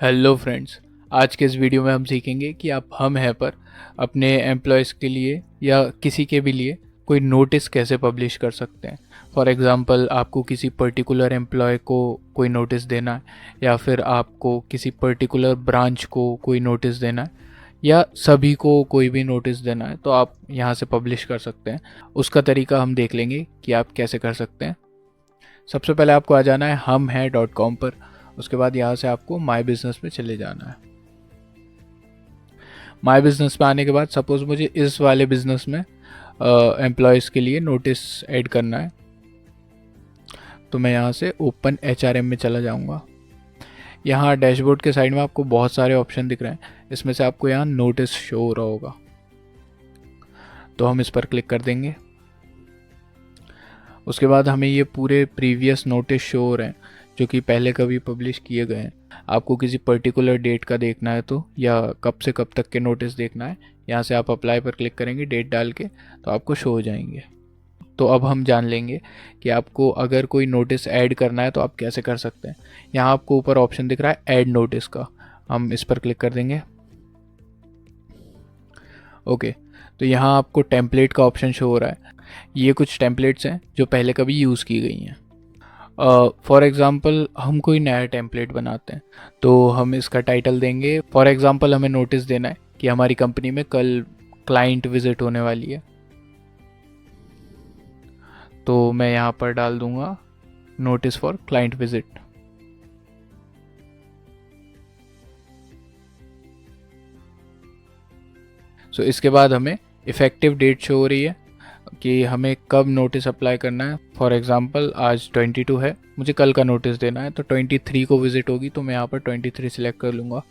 Hello friends, आज के इस वीडियो में हम सीखेंगे कि आप हम है पर अपने एम्प्लॉयज़ के लिए या किसी के भी लिए कोई नोटिस कैसे पब्लिश कर सकते हैं। फॉर एग्ज़ाम्पल, आपको किसी पर्टिकुलर एम्प्लॉय को कोई नोटिस देना है, या फिर आपको किसी पर्टिकुलर ब्रांच को कोई नोटिस देना है, या सभी को कोई भी नोटिस देना है, तो आप यहाँ से पब्लिश कर सकते हैं। उसका तरीका हम देख लेंगे कि आप कैसे कर सकते हैं। सबसे पहले आपको आ जाना है humhai.com पर। उसके बाद यहाँ से आपको माई बिजनेस में चले जाना है। माई बिजनेस में आने के बाद सपोज़ मुझे इस वाले बिजनेस में एम्प्लॉयज़ के लिए नोटिस ऐड करना है, तो मैं यहाँ से ओपन HRM में चला जाऊँगा। यहाँ डैशबोर्ड के साइड में आपको बहुत सारे ऑप्शन दिख रहे हैं, इसमें से आपको यहाँ नोटिस शो हो रहा होगा, तो हम इस पर क्लिक कर देंगे। उसके बाद हमें ये पूरे प्रीवियस नोटिस शो हो रहे हैं जो कि पहले कभी पब्लिश किए गए हैं। आपको किसी पर्टिकुलर डेट का देखना है तो, या कब से कब तक के नोटिस देखना है, यहाँ से आप अप्लाई पर क्लिक करेंगे डेट डाल के, तो आपको शो हो जाएंगे। तो अब हम जान लेंगे कि आपको अगर कोई नोटिस ऐड करना है तो आप कैसे कर सकते हैं। यहाँ आपको ऊपर ऑप्शन दिख रहा है ऐड नोटिस का, हम इस पर क्लिक कर देंगे। ओके, तो यहाँ आपको टेम्पलेट का ऑप्शन शो हो रहा है। ये कुछ टेम्पलेट्स हैं जो पहले कभी यूज़ की गई हैं। फॉर एग्ज़ाम्पल, हम कोई नया टेम्पलेट बनाते हैं तो हम इसका टाइटल देंगे। फॉर एग्ज़ाम्पल, हमें नोटिस देना है कि हमारी कंपनी में कल क्लाइंट विज़िट होने वाली है, तो मैं यहाँ पर डाल दूँगा नोटिस फॉर क्लाइंट विज़िट। सो इसके बाद हमें इफ़ेक्टिव डेट शो हो रही है कि हमें कब नोटिस अप्लाई करना है। फॉर एग्ज़ाम्पल, आज 22 है, मुझे कल का नोटिस देना है, तो 23 को विज़िट होगी, तो मैं यहाँ पर 23 सिलेक्ट कर लूँगा।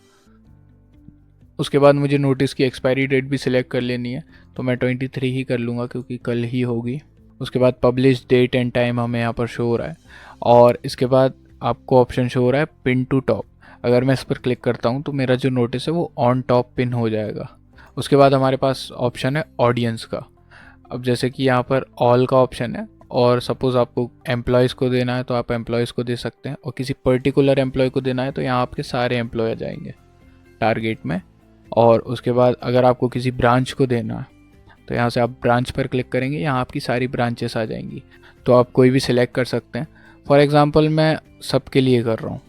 उसके बाद मुझे नोटिस की एक्सपायरी डेट भी सिलेक्ट कर लेनी है, तो मैं 23 ही कर लूँगा क्योंकि कल ही होगी। उसके बाद पब्लिश डेट एंड टाइम हमें यहाँ पर शो हो रहा है, और इसके बाद आपको ऑप्शन शो हो रहा है पिन टू टॉप। अगर मैं इस पर क्लिक करता हूँ तो मेरा जो नोटिस है वो ऑन टॉप पिन हो जाएगा। उसके बाद हमारे पास ऑप्शन है ऑडियंस का। अब जैसे कि यहाँ पर ऑल का ऑप्शन है, और सपोज़ आपको एम्प्लॉयज़ को देना है तो आप एम्प्लॉयज़ को दे सकते हैं, और किसी पर्टिकुलर एम्प्लॉय को देना है तो यहाँ आपके सारे एम्प्लॉय आ जाएंगे टारगेट में। और उसके बाद अगर आपको किसी ब्रांच को देना है तो यहाँ से आप ब्रांच पर क्लिक करेंगे, यहाँ आपकी सारी ब्रांचेस आ जाएंगी, तो आप कोई भी सिलेक्ट कर सकते हैं। फॉर एग्ज़ाम्पल, मैं सबके लिए कर रहा हूँ,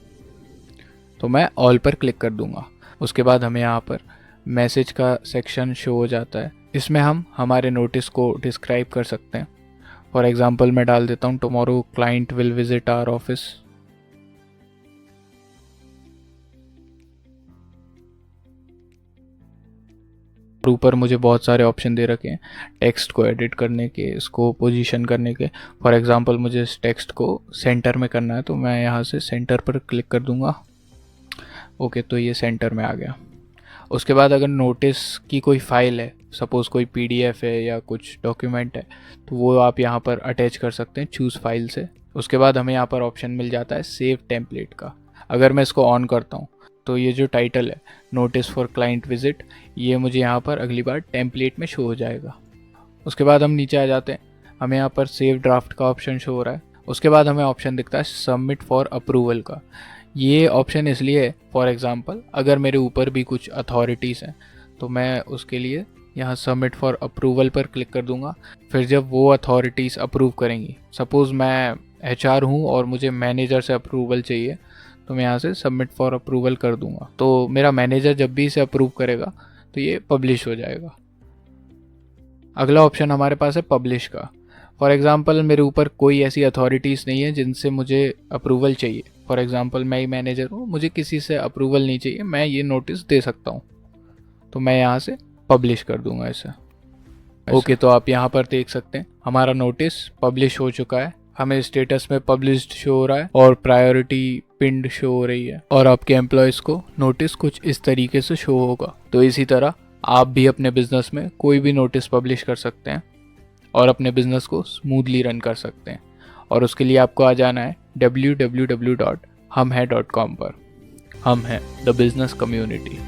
तो मैं ऑल पर क्लिक कर दूँगा। उसके बाद हमें यहाँ पर मैसेज का सेक्शन शो हो जाता है, इसमें हम हमारे नोटिस को डिस्क्राइब कर सकते हैं। फॉर एग्ज़ाम्पल, मैं डाल देता हूँ tomorrow client will visit our office. ऊपर मुझे बहुत सारे ऑप्शन दे रखे हैं टेक्स्ट को एडिट करने के, इसको पोजीशन करने के। फॉर एग्ज़ाम्पल, मुझे इस टेक्स्ट को सेंटर में करना है, तो मैं यहाँ से सेंटर पर क्लिक कर दूँगा। ओके, तो ये सेंटर में आ गया। उसके बाद अगर नोटिस की कोई फ़ाइल है, सपोज़ कोई PDF है या कुछ डॉक्यूमेंट है, तो वो आप यहाँ पर अटैच कर सकते हैं चूज़ फाइल से। उसके बाद हमें यहाँ पर ऑप्शन मिल जाता है सेव टेम्पलेट का। अगर मैं इसको ऑन करता हूँ तो ये जो टाइटल है नोटिस फॉर क्लाइंट विजिट, ये मुझे यहाँ पर अगली बार टेम्पलेट में शो हो जाएगा। उसके बाद हम नीचे आ जाते हैं, हमें यहाँ पर सेव ड्राफ्ट का ऑप्शन शो हो रहा है। उसके बाद हमें ऑप्शन दिखता है सबमिट फॉर अप्रूवल का। ये ऑप्शन इसलिए है, फॉर एग्ज़ाम्पल, अगर मेरे ऊपर भी कुछ अथॉरिटीज़ हैं तो मैं उसके लिए यहाँ सबमिट फॉर अप्रूवल पर क्लिक कर दूँगा। फिर जब वो अथॉरिटीज़ अप्रूव करेंगी, सपोज़ मैं HR हूँ और मुझे मैनेजर से अप्रूवल चाहिए, तो मैं यहाँ से सबमिट फॉर अप्रूवल कर दूँगा, तो मेरा मैनेजर जब भी इसे अप्रूव करेगा तो ये पब्लिश हो जाएगा। अगला ऑप्शन हमारे पास है पब्लिश का। फॉर एग्ज़ाम्पल, मेरे ऊपर कोई ऐसी अथॉरिटीज़ नहीं है जिनसे मुझे अप्रूवल चाहिए। फॉर एग्ज़ाम्पल, मैं ही मैनेजर हूँ, मुझे किसी से अप्रूवल नहीं चाहिए, मैं ये नोटिस दे सकता हूँ, तो मैं यहाँ से पब्लिश कर दूँगा इसे। ओके, तो आप यहाँ पर देख सकते हैं हमारा नोटिस पब्लिश हो चुका है। हमें स्टेटस में पब्लिश्ड शो हो रहा है और प्रायोरिटी पिन्ड शो हो रही है, और आपके एम्प्लॉयज़ को नोटिस कुछ इस तरीके से शो होगा। तो इसी तरह आप भी अपने बिजनेस में कोई भी नोटिस पब्लिश कर सकते हैं और अपने बिजनेस को स्मूथली रन कर सकते हैं। और उसके लिए आपको आ जाना है www.humhai.com पर। हम हैं द बिजनेस कम्युनिटी।